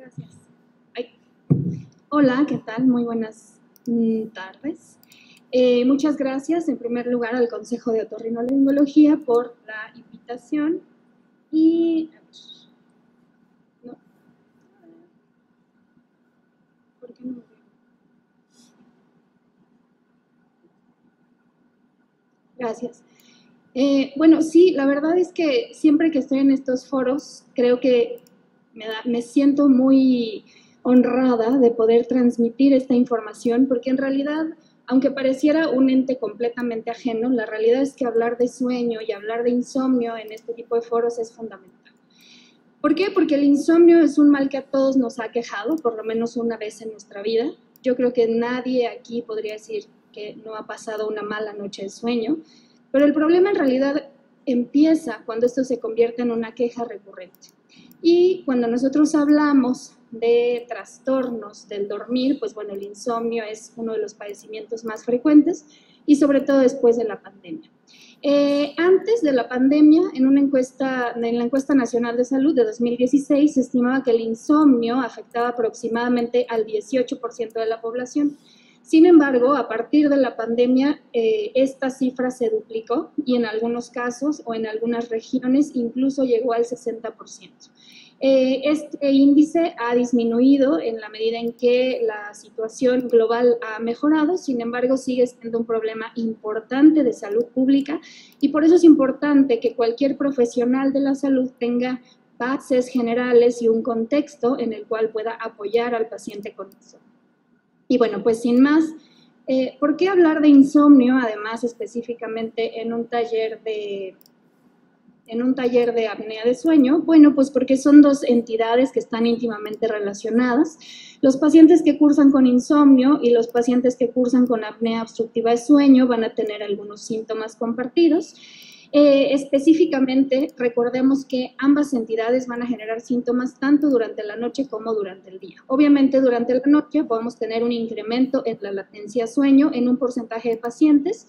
Gracias. Hola, ¿qué tal? Muy buenas tardes. Muchas gracias, en primer lugar, al Consejo de Otorrinolaringología por la invitación. Y, no. ¿Por qué no me veo? Gracias. Bueno, sí, la verdad es que siempre que estoy en estos foros, creo que me siento muy honrada de poder transmitir esta información, porque en realidad, aunque pareciera un ente completamente ajeno, la realidad es que hablar de sueño y hablar de insomnio en este tipo de foros es fundamental. ¿Por qué? Porque el insomnio es un mal que a todos nos ha aquejado, por lo menos una vez en nuestra vida. Yo creo que nadie aquí podría decir que no ha pasado una mala noche de sueño, pero el problema en realidad empieza cuando esto se convierte en una queja recurrente. Y cuando nosotros hablamos de trastornos del dormir, pues bueno, el insomnio es uno de los padecimientos más frecuentes y sobre todo después de la pandemia. Antes de la pandemia, en la encuesta nacional de salud de 2016, se estimaba que el insomnio afectaba aproximadamente al 18% de la población. Sin embargo, a partir de la pandemia, esta cifra se duplicó y en algunos casos o en algunas regiones incluso llegó al 60%. Este índice ha disminuido en la medida en que la situación global ha mejorado, sin embargo sigue siendo un problema importante de salud pública y por eso es importante que cualquier profesional de la salud tenga bases generales y un contexto en el cual pueda apoyar al paciente con eso. Y bueno, pues sin más, ¿por qué hablar de insomnio, además específicamente en un taller de apnea de sueño? Bueno, pues porque son dos entidades que están íntimamente relacionadas. Los pacientes que cursan con insomnio y los pacientes que cursan con apnea obstructiva de sueño van a tener algunos síntomas compartidos. Específicamente, recordemos que ambas entidades van a generar síntomas tanto durante la noche como durante el día. Obviamente, durante la noche podemos tener un incremento en la latencia sueño en un porcentaje de pacientes.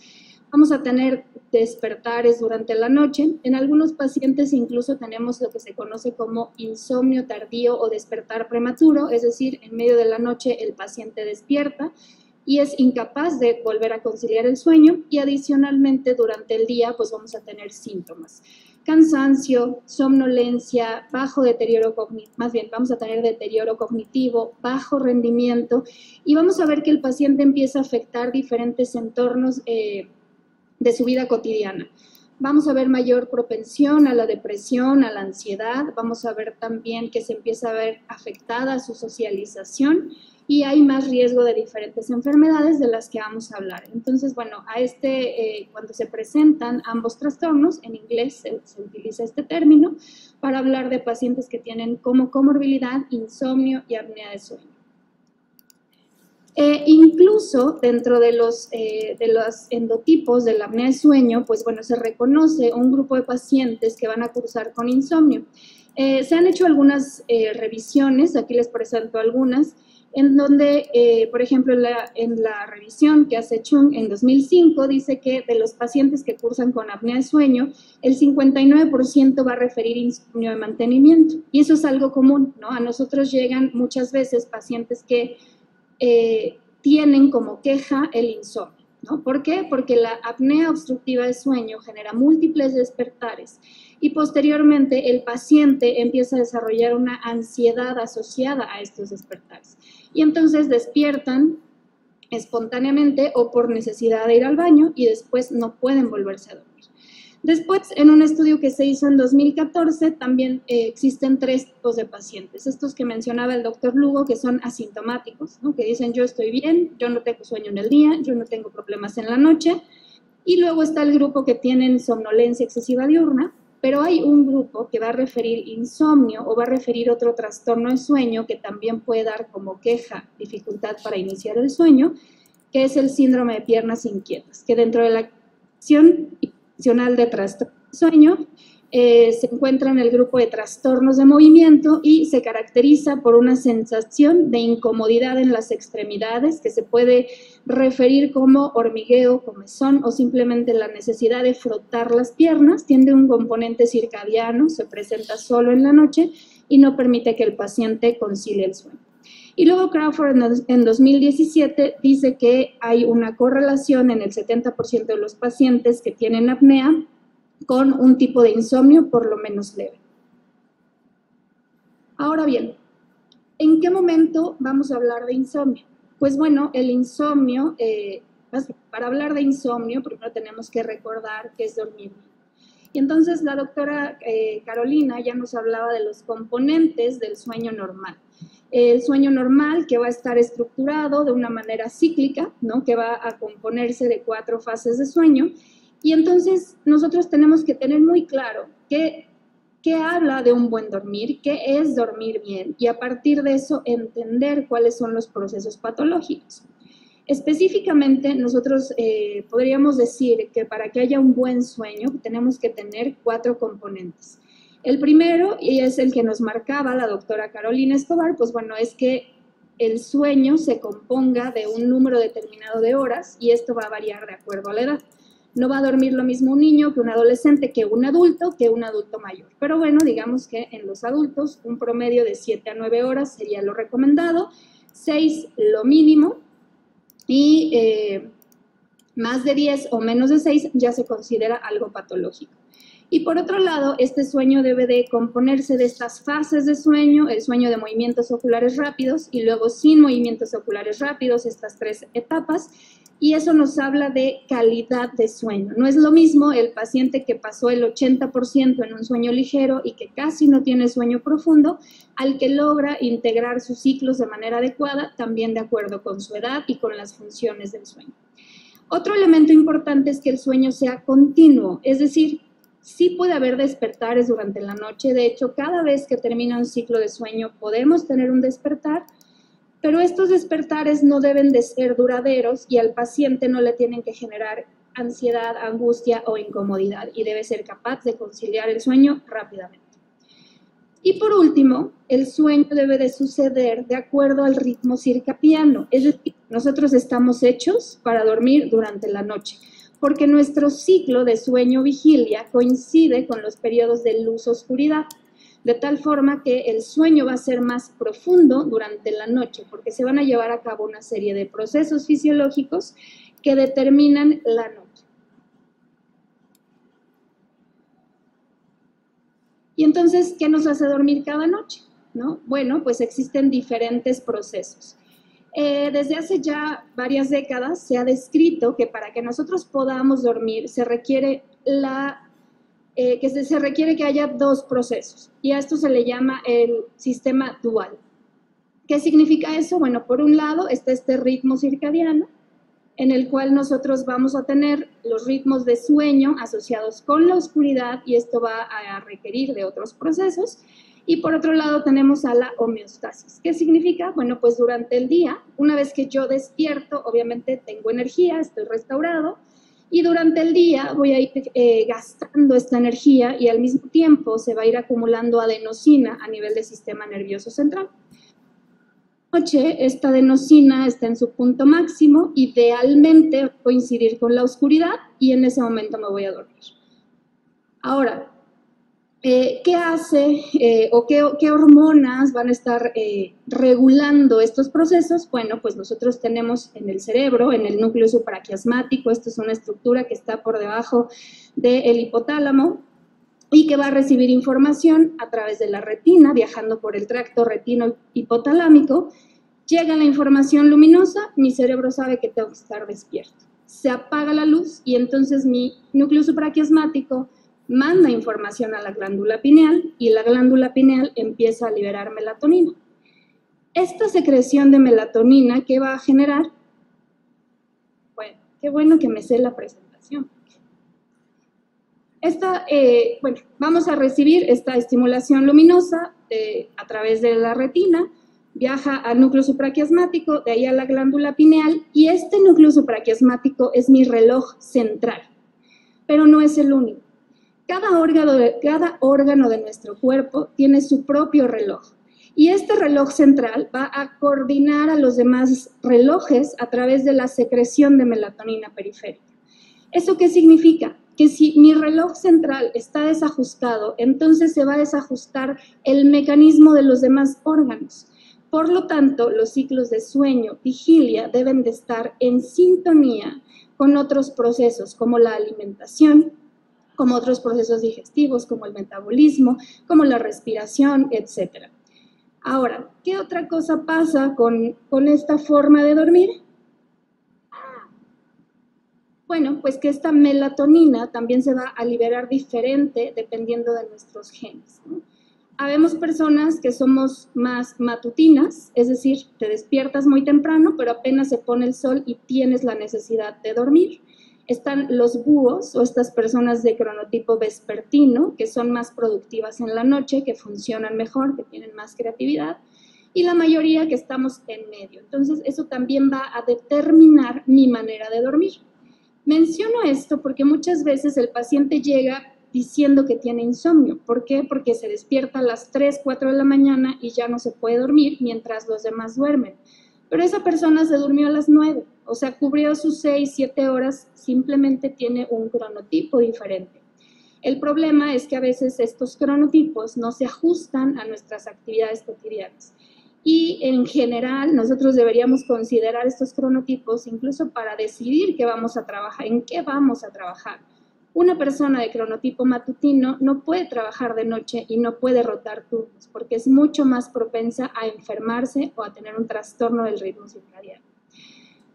Vamos a tener despertares durante la noche. En algunos pacientes incluso tenemos lo que se conoce como insomnio tardío o despertar prematuro, es decir, en medio de la noche el paciente despierta y es incapaz de volver a conciliar el sueño y adicionalmente durante el día pues vamos a tener síntomas. Cansancio, somnolencia, bajo deterioro cognitivo, más bien vamos a tener deterioro cognitivo, bajo rendimiento y vamos a ver que el paciente empieza a afectar diferentes entornos de su vida cotidiana. Vamos a ver mayor propensión a la depresión, a la ansiedad, vamos a ver también que se empieza a ver afectada su socialización y hay más riesgo de diferentes enfermedades de las que vamos a hablar. Entonces, bueno, cuando se presentan ambos trastornos, en inglés se utiliza este término para hablar de pacientes que tienen como comorbilidad insomnio y apnea de sueño. Incluso dentro de los endotipos de la apnea de sueño, pues bueno, se reconoce un grupo de pacientes que van a cursar con insomnio. Se han hecho algunas revisiones, aquí les presento algunas, en donde, por ejemplo, en la revisión que hace Chung en 2005, dice que de los pacientes que cursan con apnea de sueño, el 59% va a referir insomnio de mantenimiento. Y eso es algo común, ¿no? A nosotros llegan muchas veces pacientes que tienen como queja el insomnio, ¿no? ¿Por qué? Porque la apnea obstructiva de sueño genera múltiples despertares y posteriormente el paciente empieza a desarrollar una ansiedad asociada a estos despertares. Y entonces despiertan espontáneamente o por necesidad de ir al baño y después no pueden volverse a dormir. Después, en un estudio que se hizo en 2014, también existen 3 tipos de pacientes. Estos que mencionaba el doctor Lugo, que son asintomáticos, ¿no? Que dicen yo estoy bien, yo no tengo sueño en el día, yo no tengo problemas en la noche. Y luego está el grupo que tienen somnolencia excesiva diurna, pero hay un grupo que va a referir insomnio o va a referir otro trastorno de sueño que también puede dar como queja dificultad para iniciar el sueño, que es el síndrome de piernas inquietas, que dentro de la acción de trastorno de sueño se encuentra en el grupo de trastornos de movimiento y se caracteriza por una sensación de incomodidad en las extremidades que se puede referir como hormigueo, comezón o simplemente la necesidad de frotar las piernas. Tiene un componente circadiano, se presenta solo en la noche y no permite que el paciente concilie el sueño. Y luego Crawford en 2017 dice que hay una correlación en el 70% de los pacientes que tienen apnea con un tipo de insomnio por lo menos leve. Ahora bien, ¿en qué momento vamos a hablar de insomnio? Pues bueno, el insomnio, para hablar de insomnio, primero tenemos que recordar qué es dormir bien. Y entonces la doctora Carolina ya nos hablaba de los componentes del sueño normal. El sueño normal que va a estar estructurado de una manera cíclica, ¿no? Que va a componerse de 4 fases de sueño. Y entonces nosotros tenemos que tener muy claro qué habla de un buen dormir, qué es dormir bien, y a partir de eso entender cuáles son los procesos patológicos. Específicamente, nosotros podríamos decir que para que haya un buen sueño tenemos que tener 4 componentes. El primero, y es el que nos marcaba la doctora Carolina Escobar, pues bueno, es que el sueño se componga de un número determinado de horas y esto va a variar de acuerdo a la edad. No va a dormir lo mismo un niño que un adolescente, que un adulto mayor. Pero bueno, digamos que en los adultos un promedio de 7 a 9 horas sería lo recomendado, 6 lo mínimo y más de 10 o menos de 6 ya se considera algo patológico. Y por otro lado, este sueño debe de componerse de estas fases de sueño, el sueño de movimientos oculares rápidos y luego sin movimientos oculares rápidos, estas 3 etapas, y eso nos habla de calidad de sueño. No es lo mismo el paciente que pasó el 80% en un sueño ligero y que casi no tiene sueño profundo, al que logra integrar sus ciclos de manera adecuada, también de acuerdo con su edad y con las funciones del sueño. Otro elemento importante es que el sueño sea continuo, es decir, sí puede haber despertares durante la noche. De hecho, cada vez que termina un ciclo de sueño podemos tener un despertar, pero estos despertares no deben de ser duraderos y al paciente no le tienen que generar ansiedad, angustia o incomodidad y debe ser capaz de conciliar el sueño rápidamente. Y por último, el sueño debe de suceder de acuerdo al ritmo circadiano, es decir, nosotros estamos hechos para dormir durante la noche, porque nuestro ciclo de sueño-vigilia coincide con los periodos de luz-oscuridad, de tal forma que el sueño va a ser más profundo durante la noche, porque se van a llevar a cabo una serie de procesos fisiológicos que determinan la noche. Y entonces, ¿qué nos hace dormir cada noche? ¿No? Bueno, pues existen diferentes procesos. Desde hace ya varias décadas se ha descrito que para que nosotros podamos dormir se requiere que haya 2 procesos y a esto se le llama el sistema dual. ¿Qué significa eso? Bueno, por un lado está este ritmo circadiano en el cual nosotros vamos a tener los ritmos de sueño asociados con la oscuridad y esto va a requerir de otros procesos. Y por otro lado tenemos a la homeostasis. ¿Qué significa? Bueno, pues durante el día, una vez que yo despierto, obviamente tengo energía, estoy restaurado, y durante el día voy a ir gastando esta energía y al mismo tiempo se va a ir acumulando adenosina a nivel del sistema nervioso central. Noche, esta adenosina está en su punto máximo, idealmente va a coincidir con la oscuridad y en ese momento me voy a dormir. Ahora, ¿qué hace o qué hormonas van a estar regulando estos procesos? Bueno, pues nosotros tenemos en el cerebro, en el núcleo supraquiasmático, esto es una estructura que está por debajo del hipotálamo y que va a recibir información a través de la retina, viajando por el tracto retino-hipotalámico. Llega la información luminosa, mi cerebro sabe que tengo que estar despierto. Se apaga la luz y entonces mi núcleo supraquiasmático manda información a la glándula pineal y la glándula pineal empieza a liberar melatonina. Esta secreción de melatonina, ¿qué va a generar? Bueno, qué bueno que me sé la presentación. Vamos a recibir esta estimulación luminosa a través de la retina, viaja al núcleo supraquiasmático, de ahí a la glándula pineal, y este núcleo supraquiasmático es mi reloj central, pero no es el único. Cada órgano de nuestro cuerpo tiene su propio reloj y este reloj central va a coordinar a los demás relojes a través de la secreción de melatonina periférica. ¿Eso qué significa? que si mi reloj central está desajustado, entonces se va a desajustar el mecanismo de los demás órganos. Por lo tanto, los ciclos de sueño, vigilia, deben de estar en sintonía con otros procesos, como la alimentación, como otros procesos digestivos, como el metabolismo, como la respiración, etc. Ahora, ¿qué otra cosa pasa con esta forma de dormir? Bueno, pues que esta melatonina también se va a liberar diferente dependiendo de nuestros genes, ¿no? Habemos personas que somos más matutinas, es decir, te despiertas muy temprano, pero apenas se pone el sol y tienes la necesidad de dormir. Están los búhos o estas personas de cronotipo vespertino, que son más productivas en la noche, que funcionan mejor, que tienen más creatividad, y la mayoría que estamos en medio. Entonces, eso también va a determinar mi manera de dormir. Menciono esto porque muchas veces el paciente llega diciendo que tiene insomnio. ¿Por qué? Porque se despierta a las 3, 4 de la mañana y ya no se puede dormir mientras los demás duermen. Pero esa persona se durmió a las 9, o sea, cubrió sus 6, 7 horas, simplemente tiene un cronotipo diferente. El problema es que a veces estos cronotipos no se ajustan a nuestras actividades cotidianas. Y en general nosotros deberíamos considerar estos cronotipos incluso para decidir qué vamos a trabajar, en qué vamos a trabajar. Una persona de cronotipo matutino no puede trabajar de noche y no puede rotar turnos porque es mucho más propensa a enfermarse o a tener un trastorno del ritmo circadiano.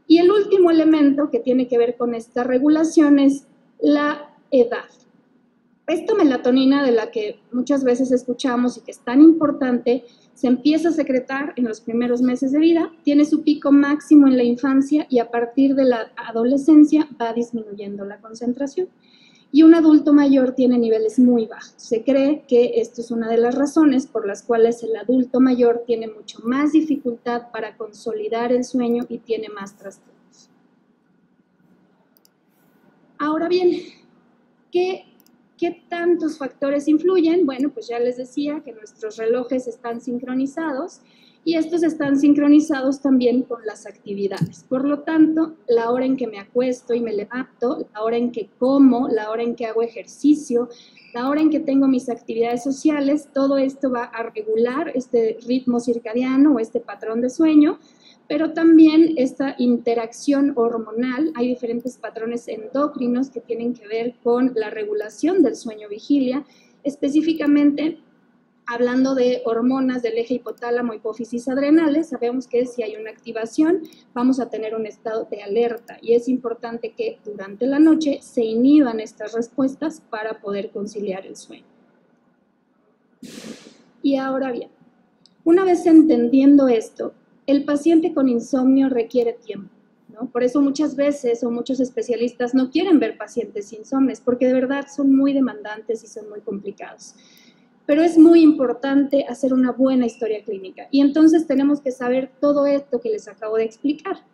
Y el último elemento que tiene que ver con esta regulación es la edad. Esta melatonina de la que muchas veces escuchamos y que es tan importante, se empieza a secretar en los primeros meses de vida, tiene su pico máximo en la infancia y a partir de la adolescencia va disminuyendo la concentración. Y un adulto mayor tiene niveles muy bajos. Se cree que esto es una de las razones por las cuales el adulto mayor tiene mucho más dificultad para consolidar el sueño y tiene más trastornos. Ahora bien, ¿qué tantos factores influyen? Bueno, pues ya les decía que nuestros relojes están sincronizados y estos están sincronizados también con las actividades. Por lo tanto, la hora en que me acuesto y me levanto, la hora en que como, la hora en que hago ejercicio, la hora en que tengo mis actividades sociales, todo esto va a regular este ritmo circadiano o este patrón de sueño, pero también esta interacción hormonal. Hay diferentes patrones endocrinos que tienen que ver con la regulación del sueño-vigilia, específicamente hablando de hormonas del eje hipotálamo, hipófisis adrenales. Sabemos que si hay una activación, vamos a tener un estado de alerta y es importante que durante la noche se inhiban estas respuestas para poder conciliar el sueño. Y ahora bien, una vez entendiendo esto, el paciente con insomnio requiere tiempo, ¿no? Por eso muchas veces o muchos especialistas no quieren ver pacientes insomnes porque de verdad son muy demandantes y son muy complicados. Pero es muy importante hacer una buena historia clínica y entonces tenemos que saber todo esto que les acabo de explicar.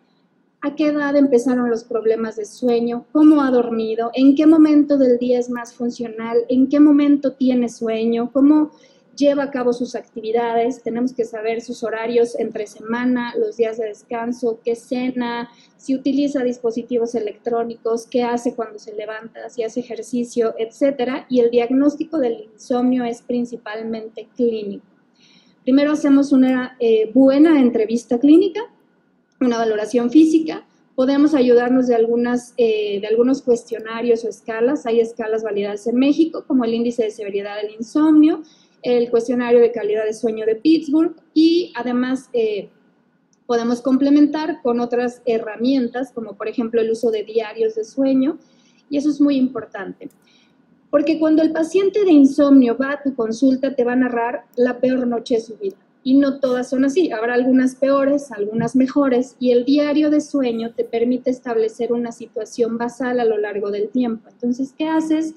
¿A qué edad empezaron los problemas de sueño? ¿Cómo ha dormido? ¿En qué momento del día es más funcional? ¿En qué momento tiene sueño? ¿Cómo lleva a cabo sus actividades? Tenemos que saber sus horarios entre semana, los días de descanso, qué cena, si utiliza dispositivos electrónicos, qué hace cuando se levanta, si hace ejercicio, etcétera. Y el diagnóstico del insomnio es principalmente clínico. Primero hacemos una buena entrevista clínica, una valoración física. Podemos ayudarnos de algunos cuestionarios o escalas. Hay escalas validadas en México, como el índice de severidad del insomnio, el cuestionario de calidad de sueño de Pittsburgh y además podemos complementar con otras herramientas, como por ejemplo el uso de diarios de sueño, y eso es muy importante. Porque cuando el paciente de insomnio va a tu consulta, te va a narrar la peor noche de su vida. Y no todas son así, habrá algunas peores, algunas mejores, y el diario de sueño te permite establecer una situación basal a lo largo del tiempo. Entonces, ¿qué haces?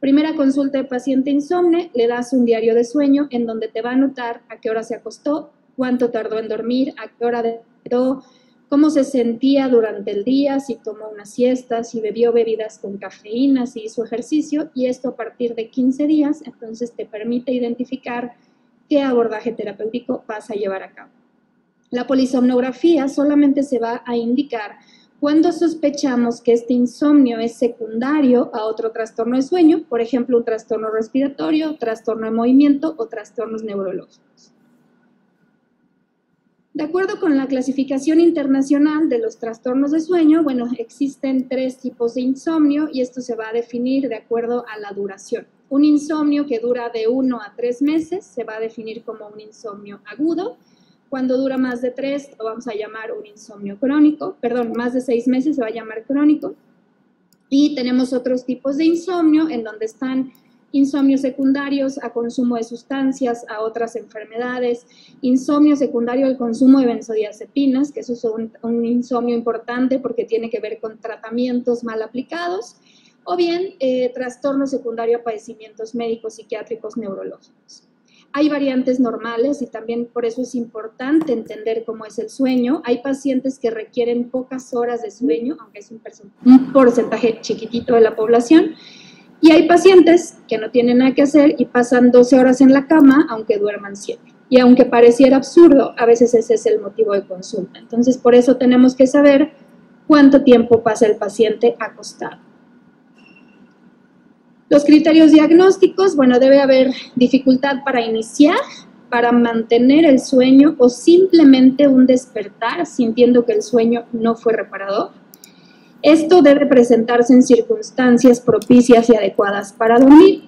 Primera consulta de paciente insomne, le das un diario de sueño en donde te va a anotar a qué hora se acostó, cuánto tardó en dormir, a qué hora despertó, cómo se sentía durante el día, si tomó una siesta, si bebió bebidas con cafeína, si hizo ejercicio, y esto a partir de 15 días, entonces te permite identificar qué abordaje terapéutico vas a llevar a cabo. La polisomnografía solamente se va a indicar cuando sospechamos que este insomnio es secundario a otro trastorno de sueño, por ejemplo, un trastorno respiratorio, trastorno de movimiento o trastornos neurológicos. De acuerdo con la clasificación internacional de los trastornos de sueño, bueno, existen 3 tipos de insomnio y esto se va a definir de acuerdo a la duración. Un insomnio que dura de 1 a 3 meses se va a definir como un insomnio agudo. Cuando dura más de 3, lo vamos a llamar un insomnio crónico. Perdón, más de 6 meses se va a llamar crónico. Y tenemos otros tipos de insomnio en donde están insomnios secundarios a consumo de sustancias, a otras enfermedades, insomnio secundario al consumo de benzodiazepinas, que eso es un insomnio importante porque tiene que ver con tratamientos mal aplicados, o bien trastorno secundario a padecimientos médicos, psiquiátricos, neurológicos. Hay variantes normales y también por eso es importante entender cómo es el sueño. Hay pacientes que requieren pocas horas de sueño, aunque es un porcentaje chiquitito de la población, y hay pacientes que no tienen nada que hacer y pasan 12 horas en la cama, aunque duerman 7. Y aunque pareciera absurdo, a veces ese es el motivo de consulta. Entonces, por eso tenemos que saber cuánto tiempo pasa el paciente acostado. Los criterios diagnósticos, bueno, debe haber dificultad para iniciar, para mantener el sueño o simplemente un despertar sintiendo que el sueño no fue reparador. Esto debe presentarse en circunstancias propicias y adecuadas para dormir.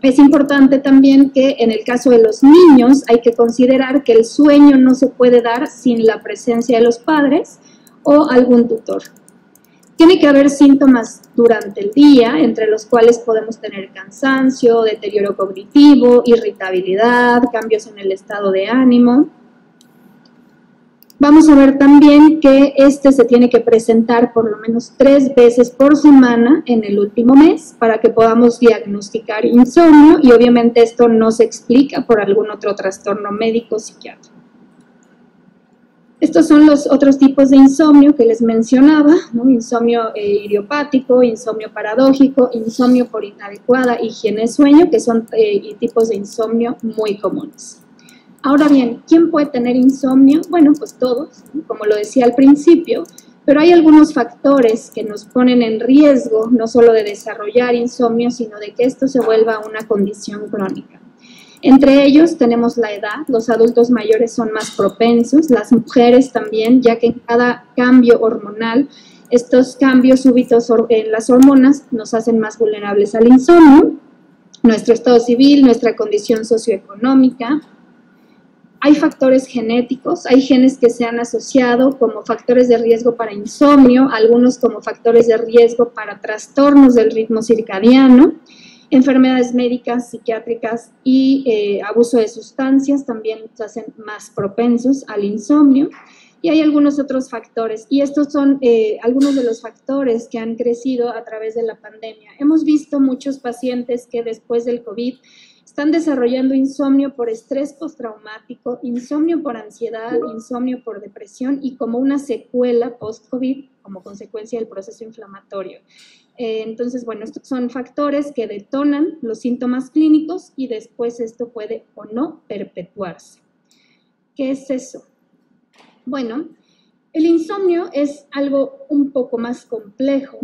Es importante también que en el caso de los niños hay que considerar que el sueño no se puede dar sin la presencia de los padres o algún tutor. Tiene que haber síntomas durante el día, entre los cuales podemos tener cansancio, deterioro cognitivo, irritabilidad, cambios en el estado de ánimo. Vamos a ver también que se tiene que presentar por lo menos 3 veces por semana en el último mes para que podamos diagnosticar insomnio y obviamente esto no se explica por algún otro trastorno médico o psiquiátrico. Estos son los otros tipos de insomnio que les mencionaba, ¿no? Insomnio idiopático, insomnio paradójico, insomnio por inadecuada higiene de sueño, que son tipos de insomnio muy comunes. Ahora bien, ¿quién puede tener insomnio? Bueno, pues todos, ¿no? Como lo decía al principio, pero hay algunos factores que nos ponen en riesgo, no solo de desarrollar insomnio, sino de que esto se vuelva una condición crónica. Entre ellos tenemos la edad, los adultos mayores son más propensos, las mujeres también, ya que en cada cambio hormonal, estos cambios súbitos en las hormonas nos hacen más vulnerables al insomnio, nuestro estado civil, nuestra condición socioeconómica. Hay factores genéticos, hay genes que se han asociado como factores de riesgo para insomnio, algunos como factores de riesgo para trastornos del ritmo circadiano, enfermedades médicas, psiquiátricas y abuso de sustancias también nos hacen más propensos al insomnio. Y hay algunos otros factores, y estos son algunos de los factores que han crecido a través de la pandemia. Hemos visto muchos pacientes que después del COVID están desarrollando insomnio por estrés postraumático, insomnio por ansiedad, insomnio por depresión y como una secuela post-COVID como consecuencia del proceso inflamatorio. Entonces, bueno, estos son factores que detonan los síntomas clínicos y después esto puede o no perpetuarse. ¿Qué es eso? Bueno, el insomnio es algo un poco más complejo.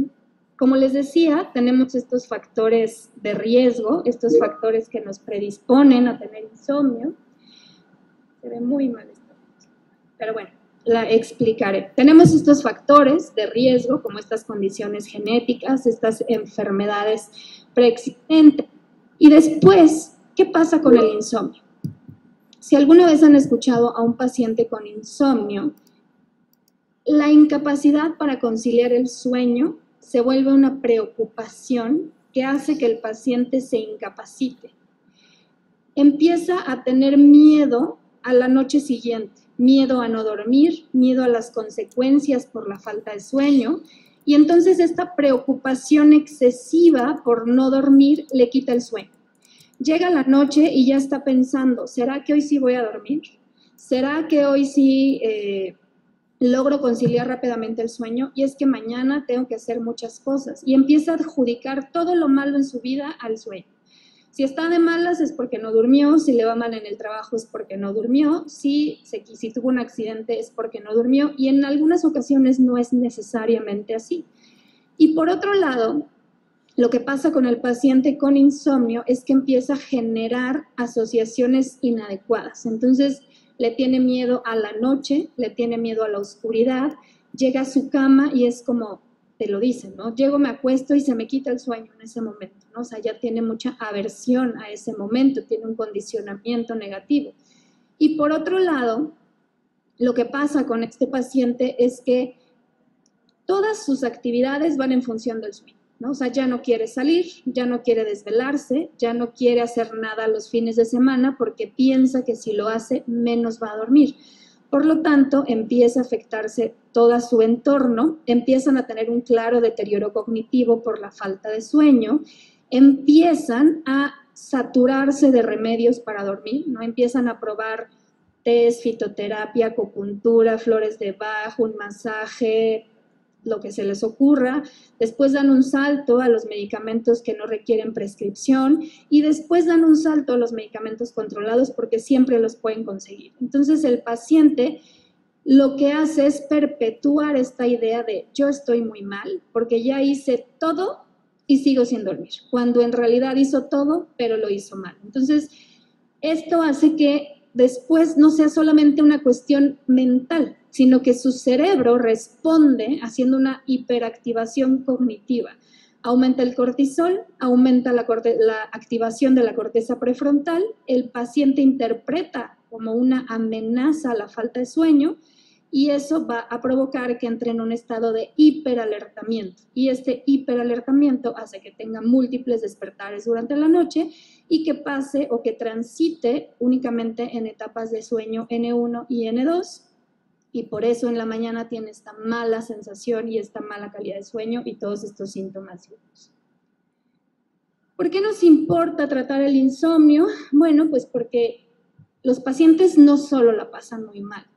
Como les decía, tenemos estos factores de riesgo, estos factores que nos predisponen a tener insomnio. Se ve muy mal esto, pero bueno, la explicaré. Tenemos estos factores de riesgo, como estas condiciones genéticas, estas enfermedades preexistentes. Y después, ¿qué pasa con el insomnio? Si alguna vez han escuchado a un paciente con insomnio, la incapacidad para conciliar el sueño se vuelve una preocupación que hace que el paciente se incapacite. Empieza a tener miedo a la noche siguiente, miedo a no dormir, miedo a las consecuencias por la falta de sueño, y entonces esta preocupación excesiva por no dormir le quita el sueño. Llega la noche y ya está pensando, ¿será que hoy sí voy a dormir? ¿Será que hoy sí logro conciliar rápidamente el sueño? Y es que mañana tengo que hacer muchas cosas. Y empieza a adjudicar todo lo malo en su vida al sueño. Si está de malas es porque no durmió, si le va mal en el trabajo es porque no durmió, si tuvo un accidente es porque no durmió, y en algunas ocasiones no es necesariamente así. Y por otro lado, lo que pasa con el paciente con insomnio es que empieza a generar asociaciones inadecuadas. Entonces, le tiene miedo a la noche, le tiene miedo a la oscuridad, llega a su cama y es como, te lo dicen, ¿no? Llego, me acuesto y se me quita el sueño en ese momento, ¿no? O sea, ya tiene mucha aversión a ese momento, tiene un condicionamiento negativo. Y por otro lado, lo que pasa con este paciente es que todas sus actividades van en función del sueño, ¿no? O sea, ya no quiere salir, ya no quiere desvelarse, ya no quiere hacer nada los fines de semana porque piensa que si lo hace, menos va a dormir. Por lo tanto, empieza a afectarse todo su entorno, empiezan a tener un claro deterioro cognitivo por la falta de sueño, empiezan a saturarse de remedios para dormir, ¿no? Empiezan a probar test, fitoterapia, acupuntura, flores de Bach, un masaje, lo que se les ocurra, después dan un salto a los medicamentos que no requieren prescripción y después dan un salto a los medicamentos controlados porque siempre los pueden conseguir. Entonces el paciente lo que hace es perpetuar esta idea de yo estoy muy mal porque ya hice todo y sigo sin dormir, cuando en realidad hizo todo, pero lo hizo mal. Entonces, esto hace que después no sea solamente una cuestión mental, sino que su cerebro responde haciendo una hiperactivación cognitiva. Aumenta el cortisol, aumenta la activación de la corteza prefrontal, el paciente interpreta como una amenaza a la falta de sueño y eso va a provocar que entre en un estado de hiperalertamiento. Y este hiperalertamiento hace que tenga múltiples despertares durante la noche y que pase o que transite únicamente en etapas de sueño N1 y N2, y por eso en la mañana tiene esta mala sensación y esta mala calidad de sueño y todos estos síntomas. ¿Por qué nos importa tratar el insomnio? Bueno, pues porque los pacientes no solo la pasan muy mal,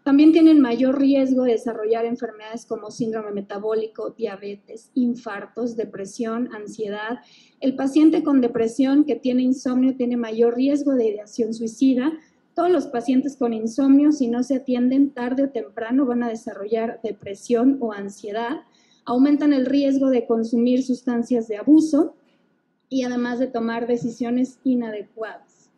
también tienen mayor riesgo de desarrollar enfermedades como síndrome metabólico, diabetes, infartos, depresión, ansiedad. El paciente con depresión que tiene insomnio tiene mayor riesgo de ideación suicida. Todos los pacientes con insomnio, si no se atienden tarde o temprano, van a desarrollar depresión o ansiedad. Aumentan el riesgo de consumir sustancias de abuso y además de tomar decisiones inadecuadas.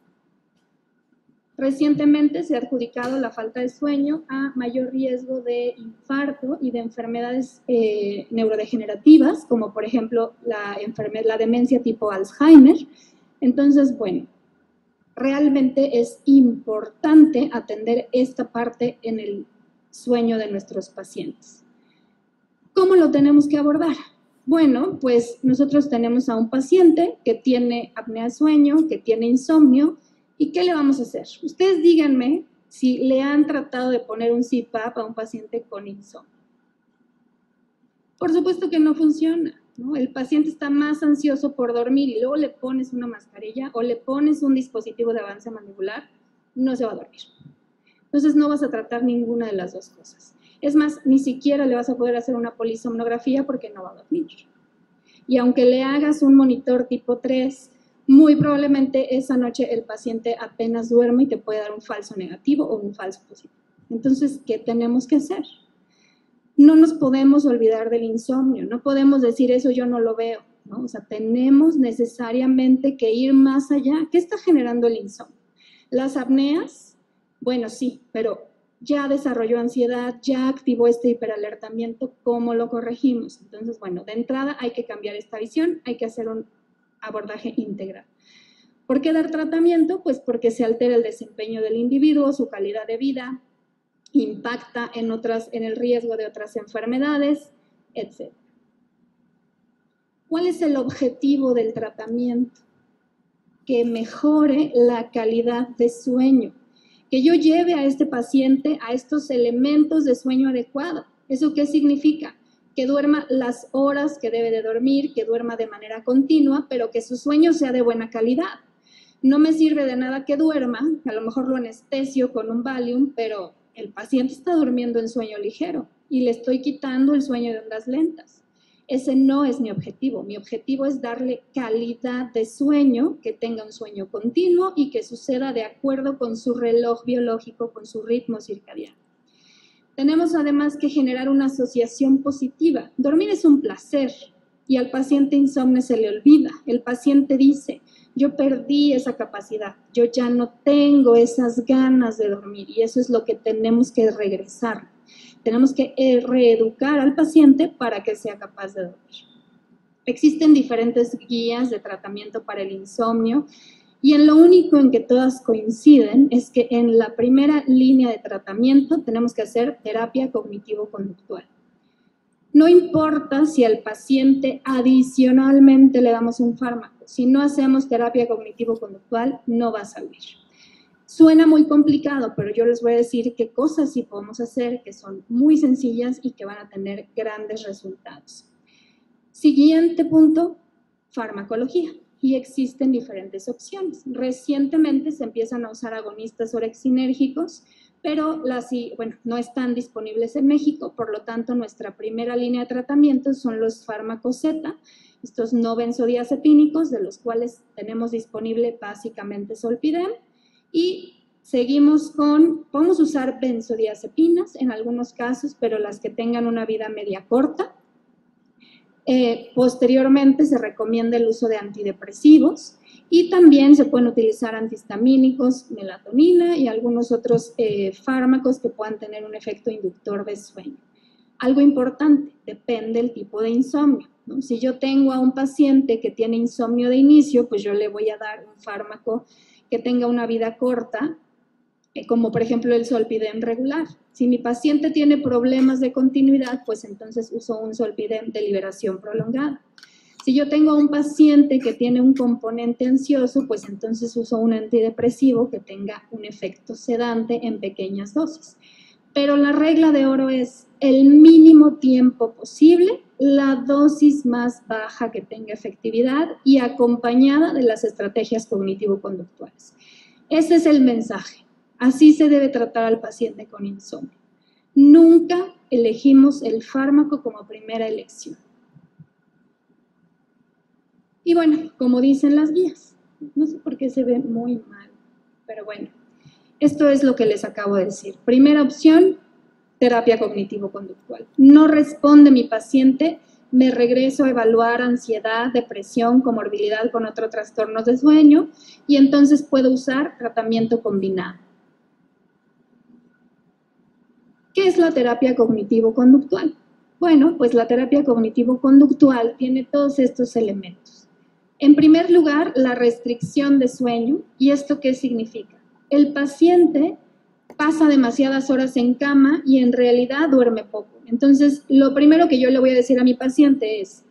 Recientemente se ha adjudicado la falta de sueño a mayor riesgo de infarto y de enfermedades neurodegenerativas, como por ejemplo la demencia tipo Alzheimer. Entonces, bueno, realmente es importante atender esta parte en el sueño de nuestros pacientes. ¿Cómo lo tenemos que abordar? Bueno, pues nosotros tenemos a un paciente que tiene apnea de sueño, que tiene insomnio. ¿Y qué le vamos a hacer? Ustedes díganme si le han tratado de poner un CPAP a un paciente con insomnio. Por supuesto que no funciona, ¿no? El paciente está más ansioso por dormir y luego le pones una mascarilla o le pones un dispositivo de avance mandibular, no se va a dormir. Entonces no vas a tratar ninguna de las dos cosas. Es más, ni siquiera le vas a poder hacer una polisomnografía porque no va a dormir. Y aunque le hagas un monitor tipo 3, muy probablemente esa noche el paciente apenas duerme y te puede dar un falso negativo o un falso positivo. Entonces, ¿qué tenemos que hacer? No nos podemos olvidar del insomnio, no podemos decir eso yo no lo veo, ¿no? O sea, tenemos necesariamente que ir más allá. ¿Qué está generando el insomnio? Las apneas, bueno, sí, pero ya desarrolló ansiedad, ya activó este hiperalertamiento, ¿cómo lo corregimos? Entonces, bueno, de entrada hay que cambiar esta visión, hay que hacer un abordaje integral. ¿Por qué dar tratamiento? Pues porque se altera el desempeño del individuo, su calidad de vida, impacta en el riesgo de otras enfermedades, etc. ¿Cuál es el objetivo del tratamiento? Que mejore la calidad de sueño, que yo lleve a este paciente a estos elementos de sueño adecuado. ¿Eso qué significa? Que duerma las horas que debe de dormir, que duerma de manera continua, pero que su sueño sea de buena calidad. No me sirve de nada que duerma, a lo mejor lo anestesio con un Valium, pero el paciente está durmiendo en sueño ligero y le estoy quitando el sueño de ondas lentas. Ese no es mi objetivo. Mi objetivo es darle calidad de sueño, que tenga un sueño continuo y que suceda de acuerdo con su reloj biológico, con su ritmo circadiano. Tenemos además que generar una asociación positiva. Dormir es un placer y al paciente insomne se le olvida. El paciente dice, yo perdí esa capacidad, yo ya no tengo esas ganas de dormir y eso es lo que tenemos que regresar. Tenemos que reeducar al paciente para que sea capaz de dormir. Existen diferentes guías de tratamiento para el insomnio y en lo único en que todas coinciden es que en la primera línea de tratamiento tenemos que hacer terapia cognitivo-conductual. No importa si al paciente adicionalmente le damos un fármaco, si no hacemos terapia cognitivo-conductual no va a salir. Suena muy complicado, pero yo les voy a decir qué cosas sí podemos hacer que son muy sencillas y que van a tener grandes resultados. Siguiente punto, farmacología. Y existen diferentes opciones. Recientemente se empiezan a usar agonistas orexinérgicos, pero no están disponibles en México, por lo tanto nuestra primera línea de tratamiento son los fármacos Z, estos no benzodiazepínicos, de los cuales tenemos disponible básicamente Zolpidem, y seguimos podemos usar benzodiazepinas en algunos casos, pero las que tengan una vida media corta. Posteriormente se recomienda el uso de antidepresivos y también se pueden utilizar antihistamínicos, melatonina y algunos otros fármacos que puedan tener un efecto inductor de sueño. Algo importante, depende del tipo de insomnio, ¿no? Si yo tengo a un paciente que tiene insomnio de inicio, pues yo le voy a dar un fármaco que tenga una vida corta, como por ejemplo el Zolpidem regular. Si mi paciente tiene problemas de continuidad, pues entonces uso un Zolpidem de liberación prolongada. Si yo tengo a un paciente que tiene un componente ansioso, pues entonces uso un antidepresivo que tenga un efecto sedante en pequeñas dosis. Pero la regla de oro es el mínimo tiempo posible, la dosis más baja que tenga efectividad y acompañada de las estrategias cognitivo-conductuales. Ese es el mensaje. Así se debe tratar al paciente con insomnio. Nunca elegimos el fármaco como primera elección. Y bueno, como dicen las guías, no sé por qué se ve muy mal, pero bueno, esto es lo que les acabo de decir. Primera opción, terapia cognitivo-conductual. No responde mi paciente, me regreso a evaluar ansiedad, depresión, comorbilidad con otros trastornos de sueño y entonces puedo usar tratamiento combinado. ¿Qué es la terapia cognitivo-conductual? Bueno, pues la terapia cognitivo-conductual tiene todos estos elementos. En primer lugar, la restricción de sueño. ¿Y esto qué significa? El paciente pasa demasiadas horas en cama y en realidad duerme poco. Entonces, lo primero que yo le voy a decir a mi paciente es,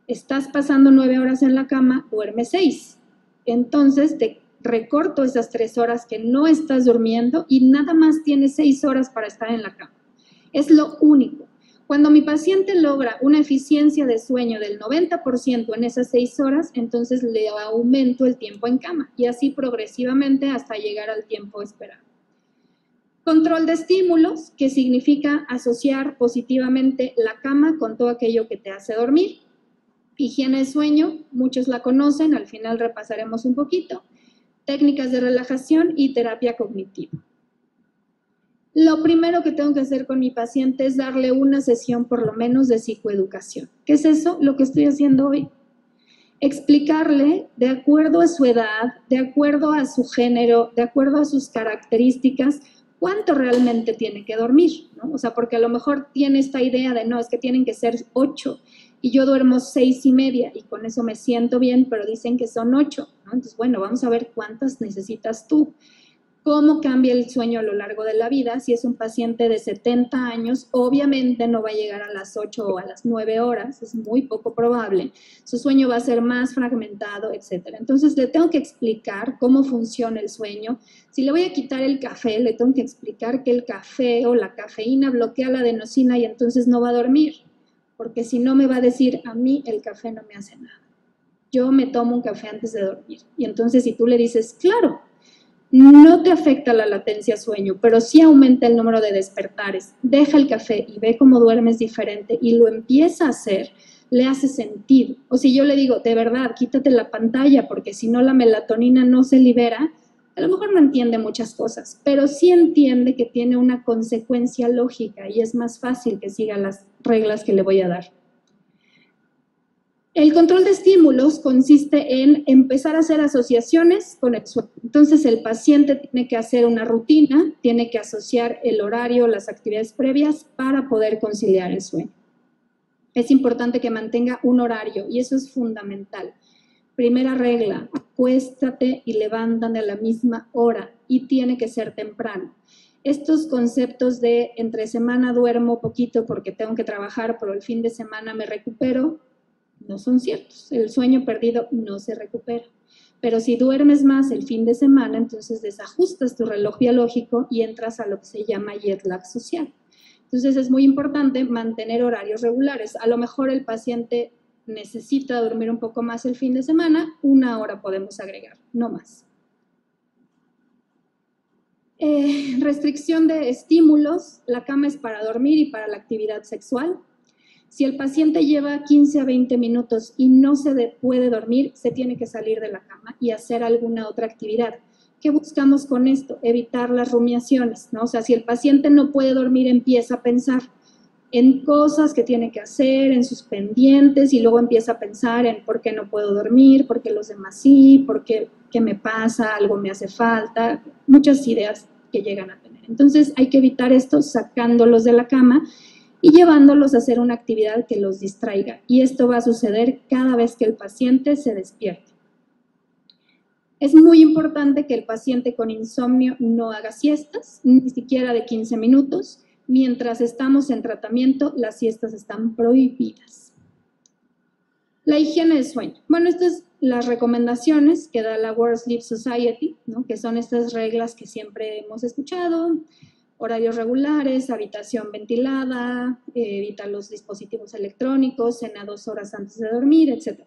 estás pasando 9 horas en la cama, duerme 6. Entonces, te recorto esas 3 horas que no estás durmiendo y nada más tienes 6 horas para estar en la cama. Es lo único. Cuando mi paciente logra una eficiencia de sueño del 90% en esas 6 horas, entonces le aumento el tiempo en cama y así progresivamente hasta llegar al tiempo esperado. Control de estímulos, que significa asociar positivamente la cama con todo aquello que te hace dormir. Higiene de sueño, muchos la conocen, al final repasaremos un poquito. Técnicas de relajación y terapia cognitiva. Lo primero que tengo que hacer con mi paciente es darle una sesión por lo menos de psicoeducación. ¿Qué es eso? Lo que estoy haciendo hoy. Explicarle, de acuerdo a su edad, de acuerdo a su género, de acuerdo a sus características, cuánto realmente tiene que dormir, ¿no? O sea, porque a lo mejor tiene esta idea de, no, es que tienen que ser 8 y yo duermo 6:30 y con eso me siento bien, pero dicen que son 8, ¿no? Entonces, bueno, vamos a ver cuántas necesitas tú. ¿Cómo cambia el sueño a lo largo de la vida? Si es un paciente de 70 años, obviamente no va a llegar a las 8 o a las 9 horas, es muy poco probable. Su sueño va a ser más fragmentado, etc. Entonces, le tengo que explicar cómo funciona el sueño. Si le voy a quitar el café, le tengo que explicar que el café o la cafeína bloquea la adenosina y entonces no va a dormir, porque si no me va a decir, a mí el café no me hace nada. Yo me tomo un café antes de dormir. Y entonces, si tú le dices, claro, no te afecta la latencia sueño, pero sí aumenta el número de despertares. Deja el café y ve cómo duermes diferente y lo empieza a hacer. le hace sentido. O si yo le digo, de verdad, quítate la pantalla porque si no la melatonina no se libera, a lo mejor no entiende muchas cosas, pero sí entiende que tiene una consecuencia lógica y es más fácil que siga las reglas que le voy a dar. El control de estímulos consiste en empezar a hacer asociaciones con el sueño. Entonces, el paciente tiene que hacer una rutina, tiene que asociar el horario, las actividades previas para poder conciliar el sueño. Es importante que mantenga un horario y eso es fundamental. Primera regla, acuéstate y levántate a la misma hora y tiene que ser temprano. Estos conceptos de entre semana duermo poquito porque tengo que trabajar, pero el fin de semana me recupero, no son ciertos. El sueño perdido no se recupera. Pero si duermes más el fin de semana, entonces desajustas tu reloj biológico y entras a lo que se llama jet lag social. Entonces es muy importante mantener horarios regulares. A lo mejor el paciente necesita dormir un poco más el fin de semana, 1 hora podemos agregar, no más. Restricción de estímulos. La cama es para dormir y para la actividad sexual. Si el paciente lleva 15 a 20 minutos y no se puede dormir, se tiene que salir de la cama y hacer alguna otra actividad. ¿Qué buscamos con esto? Evitar las rumiaciones, ¿no? O sea, si el paciente no puede dormir, empieza a pensar en cosas que tiene que hacer, en sus pendientes, y luego empieza a pensar en por qué no puedo dormir, por qué los demás sí, por qué me pasa, algo me hace falta, muchas ideas que llegan a tener. Entonces hay que evitar esto sacándolos de la cama y llevándolos a hacer una actividad que los distraiga. Y esto va a suceder cada vez que el paciente se despierte. Es muy importante que el paciente con insomnio no haga siestas, ni siquiera de 15 minutos. Mientras estamos en tratamiento, las siestas están prohibidas. La higiene del sueño. Bueno, estas son las recomendaciones que da la World Sleep Society, ¿no? Que son estas reglas que siempre hemos escuchado. Horarios regulares, habitación ventilada, evita los dispositivos electrónicos, cena 2 horas antes de dormir, etc.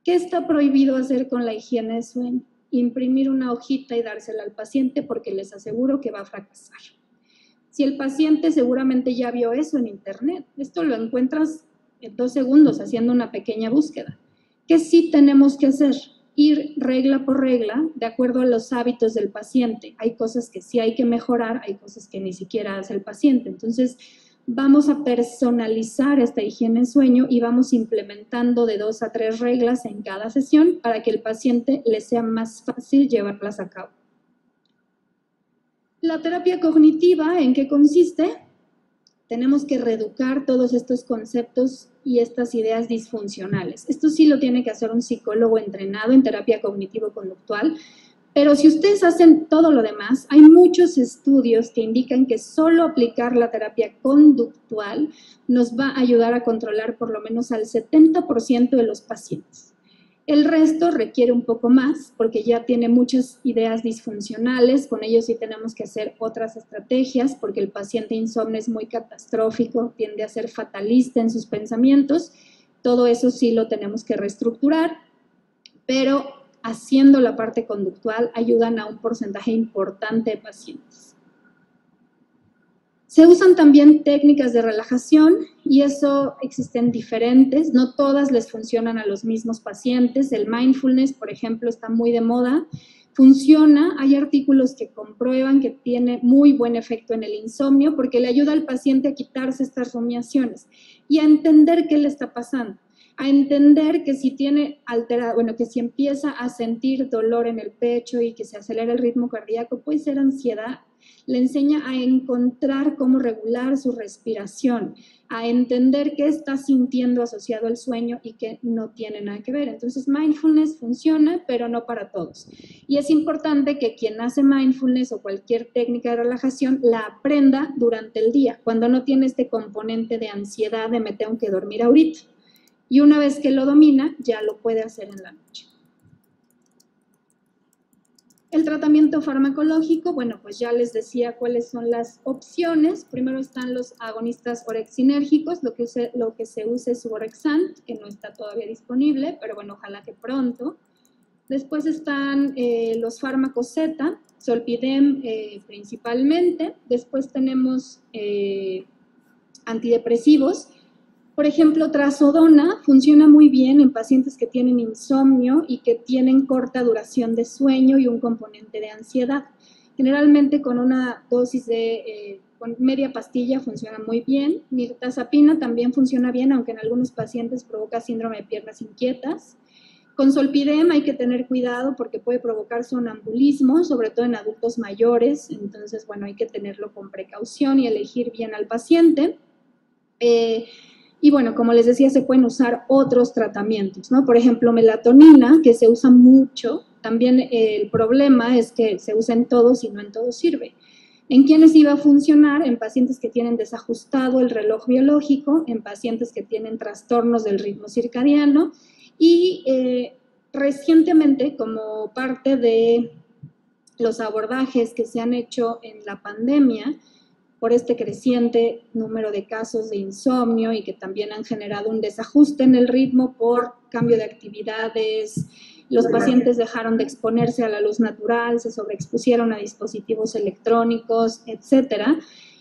¿Qué está prohibido hacer con la higiene de sueño? Imprimir una hojita y dársela al paciente porque les aseguro que va a fracasar. Si el paciente seguramente ya vio eso en internet, esto lo encuentras en 2 segundos haciendo una pequeña búsqueda. ¿Qué sí tenemos que hacer? Ir regla por regla de acuerdo a los hábitos del paciente. Hay cosas que sí hay que mejorar, hay cosas que ni siquiera hace el paciente. Entonces, vamos a personalizar esta higiene de sueño y vamos implementando de 2 a 3 reglas en cada sesión para que el paciente le sea más fácil llevarlas a cabo. La terapia cognitiva, ¿en qué consiste? Tenemos que reeducar todos estos conceptos y estas ideas disfuncionales. Esto sí lo tiene que hacer un psicólogo entrenado en terapia cognitivo-conductual, pero si ustedes hacen todo lo demás, hay muchos estudios que indican que solo aplicar la terapia conductual nos va a ayudar a controlar por lo menos al 70% de los pacientes. El resto requiere un poco más porque ya tiene muchas ideas disfuncionales, con ellos sí tenemos que hacer otras estrategias porque el paciente insomne es muy catastrófico, tiende a ser fatalista en sus pensamientos, todo eso sí lo tenemos que reestructurar, pero haciendo la parte conductual ayudan a un porcentaje importante de pacientes. Se usan también técnicas de relajación y eso existen diferentes, no todas les funcionan a los mismos pacientes. El mindfulness, por ejemplo, está muy de moda, funciona, hay artículos que comprueban que tiene muy buen efecto en el insomnio porque le ayuda al paciente a quitarse estas rumiaciones y a entender qué le está pasando, a entender que si tiene alterado, bueno, que si empieza a sentir dolor en el pecho y que se acelera el ritmo cardíaco, puede ser ansiedad. Le enseña a encontrar cómo regular su respiración, a entender qué está sintiendo asociado al sueño y qué no tiene nada que ver. Entonces, mindfulness funciona, pero no para todos. Y es importante que quien hace mindfulness o cualquier técnica de relajación la aprenda durante el día, cuando no tiene este componente de ansiedad de me tengo que dormir ahorita. Y una vez que lo domina, ya lo puede hacer en la noche. El tratamiento farmacológico, bueno, pues ya les decía cuáles son las opciones. Primero están los agonistas orexinérgicos, lo que se usa es Orexant, que no está todavía disponible, pero bueno, ojalá que pronto. Después están los fármacos Z, Zolpidem principalmente. Después tenemos antidepresivos. Por ejemplo, trazodona funciona muy bien en pacientes que tienen insomnio y que tienen corta duración de sueño y un componente de ansiedad. Generalmente con una dosis de con media pastilla funciona muy bien. Mirtazapina también funciona bien, aunque en algunos pacientes provoca síndrome de piernas inquietas. Con Zolpidem hay que tener cuidado porque puede provocar sonambulismo, sobre todo en adultos mayores. Entonces, bueno, hay que tenerlo con precaución y elegir bien al paciente. Y bueno, como les decía, se pueden usar otros tratamientos, ¿no? Por ejemplo, melatonina, que se usa mucho. También el problema es que se usa en todos y no en todos sirve. ¿En quiénes iba a funcionar? En pacientes que tienen desajustado el reloj biológico, en pacientes que tienen trastornos del ritmo circadiano y recientemente, como parte de los abordajes que se han hecho en la pandemia, por este creciente número de casos de insomnio y que también han generado un desajuste en el ritmo por cambio de actividades, los pacientes dejaron de exponerse a la luz natural, se sobreexpusieron a dispositivos electrónicos, etcétera.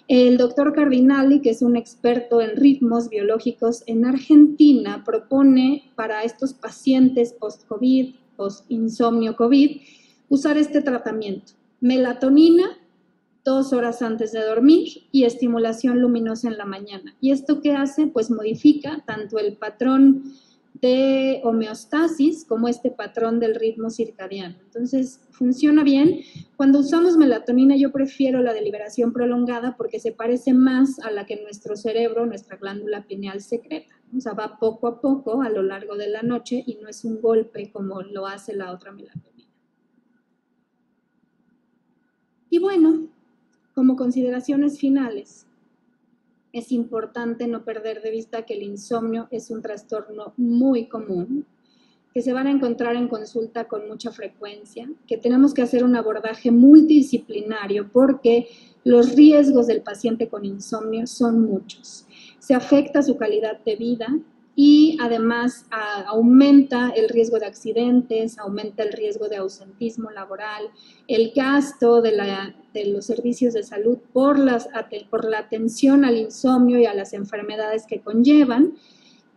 El doctor Cardinali, que es un experto en ritmos biológicos en Argentina, propone para estos pacientes post-COVID, post-insomnio COVID, usar este tratamiento. Melatonina, 2 horas antes de dormir y estimulación luminosa en la mañana. ¿Y esto qué hace? Pues modifica tanto el patrón de homeostasis como este patrón del ritmo circadiano. Entonces, funciona bien. Cuando usamos melatonina, yo prefiero la de liberación prolongada porque se parece más a la que nuestro cerebro, nuestra glándula pineal secreta. O sea, va poco a poco a lo largo de la noche y no es un golpe como lo hace la otra melatonina. Y bueno, como consideraciones finales, es importante no perder de vista que el insomnio es un trastorno muy común, que se van a encontrar en consulta con mucha frecuencia, que tenemos que hacer un abordaje multidisciplinario porque los riesgos del paciente con insomnio son muchos. Se afecta su calidad de vida y además aumenta el riesgo de accidentes, aumenta el riesgo de ausentismo laboral, el gasto de los servicios de salud por la atención al insomnio y a las enfermedades que conllevan.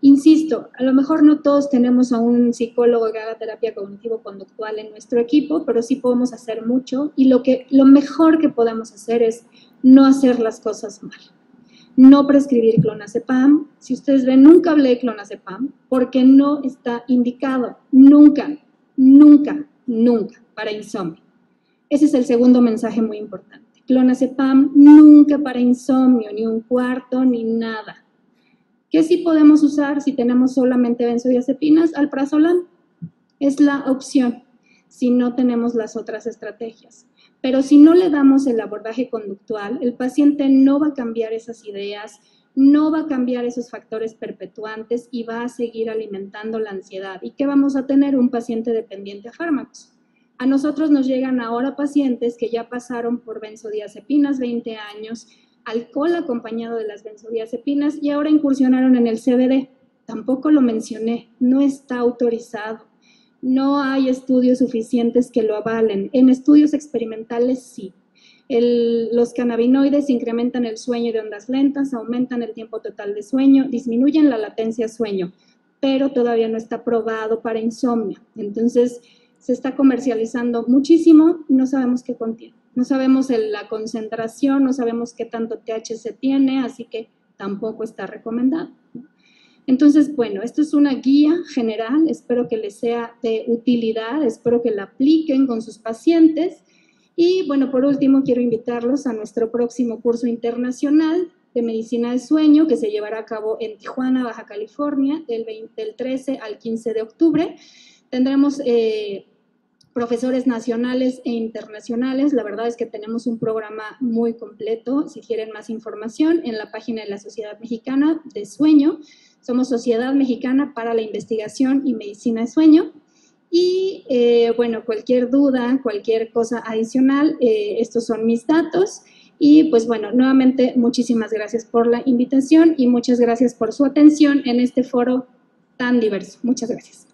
Insisto, a lo mejor no todos tenemos a un psicólogo que haga terapia cognitivo-conductual en nuestro equipo, pero sí podemos hacer mucho y lo mejor que podemos hacer es no hacer las cosas mal. No prescribir clonazepam. Si ustedes ven, nunca hablé de clonazepam porque no está indicado. Nunca, nunca, nunca para insomnio. Ese es el segundo mensaje muy importante. Clonazepam nunca para insomnio, ni un cuarto, ni nada. ¿Qué sí podemos usar si tenemos solamente benzodiazepinas? Alprazolam es la opción si no tenemos las otras estrategias. Pero si no le damos el abordaje conductual, el paciente no va a cambiar esas ideas, no va a cambiar esos factores perpetuantes y va a seguir alimentando la ansiedad. ¿Y qué vamos a tener? Un paciente dependiente a fármacos. A nosotros nos llegan ahora pacientes que ya pasaron por benzodiazepinas 20 años, alcohol acompañado de las benzodiazepinas y ahora incursionaron en el CBD. Tampoco lo mencioné, no está autorizado. No hay estudios suficientes que lo avalen. En estudios experimentales sí. Los cannabinoides incrementan el sueño de ondas lentas, aumentan el tiempo total de sueño, disminuyen la latencia sueño, pero todavía no está probado para insomnio. Entonces, se está comercializando muchísimo y no sabemos qué contiene. No sabemos la concentración, no sabemos qué tanto THC tiene, así que tampoco está recomendado. Entonces, bueno, esto es una guía general, espero que les sea de utilidad, espero que la apliquen con sus pacientes. Y bueno, por último, quiero invitarlos a nuestro próximo curso internacional de medicina del sueño que se llevará a cabo en Tijuana, Baja California, del 13 al 15 de octubre. Tendremos profesores nacionales e internacionales. La verdad es que tenemos un programa muy completo. Si quieren más información, en la página de la Sociedad Mexicana de Sueño. Somos Sociedad Mexicana para la Investigación y Medicina de Sueño. Y bueno, cualquier duda, cualquier cosa adicional, estos son mis datos. Y pues bueno, nuevamente muchísimas gracias por la invitación y muchas gracias por su atención en este foro tan diverso. Muchas gracias.